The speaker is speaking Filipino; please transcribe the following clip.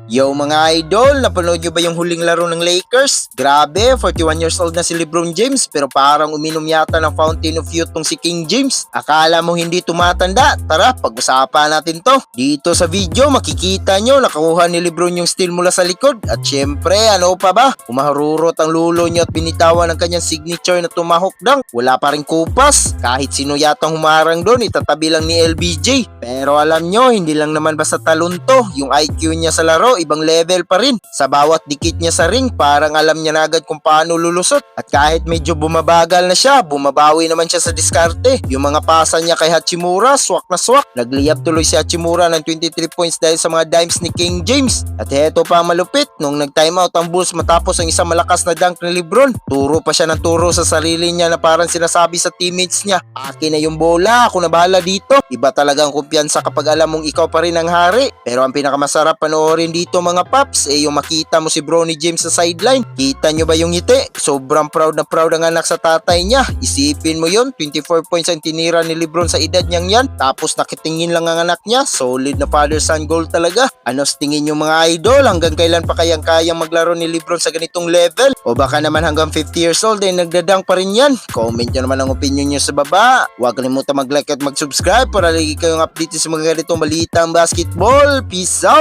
Yo mga idol, napanood nyo ba yung huling laro ng Lakers? Grabe, 41 years old na si LeBron James pero parang uminom yata ng Fountain of Youth tong si King James. Akala mo hindi tumatanda? Tara, pag-usapan natin to. Dito sa video, makikita nyo nakakuha ni LeBron yung steal mula sa likod. At syempre, ano pa ba? Umaharurot ang lulo nyo at binitawan ng kanyang signature na tomahawk dunk. Wala pa rin kupas. Kahit sino yatang humarang doon, itatabi lang ni LBJ. Pero alam nyo, hindi lang naman basta talon to. Yung IQ niya sa laro, ibang level pa rin. Sa bawat dikit niya sa ring, parang alam niya na agad kung paano lulusot. At kahit medyo bumabagal na siya, bumabawi naman siya sa diskarte. Yung mga pasa niya kay Hachimura, swak na swak. Nagliyap tuloy si Hachimura ng 23 points dahil sa mga dimes ni King James. At heto pa malupit, nung nag-timeout ang Bulls matapos ang isang malakas na dunk ni LeBron, turo pa siya ng turo sa sarili niya na parang sinasabi sa teammates niya, akin na yung bola, ako na bahala dito. Iba talagang kumpiyansa kapag alam mong ikaw pa rin ang hari. Pero ang pinakamasarap panoorin dito mga paps, yung makita mo si Bronny James sa sideline. Kita nyo ba yung ngiti? Sobrang proud na proud ang anak sa tatay niya. Isipin mo yon, 24 points ang tinira ni LeBron sa edad niyang yan. Tapos nakitingin lang ang anak niya. Solid na father-son goal talaga. Ano sa tingin nyo mga idol? Hanggang kailan pa kayang maglaro ni LeBron sa ganitong level? O baka naman hanggang 50 years old nagdadunk pa rin yan? Comment nyo naman ang opinion nyo sa baba. Huwag kalimutan mag-like at mag-subscribe para lagi kayong update sa mga ganitong balitang basketball. Peace out!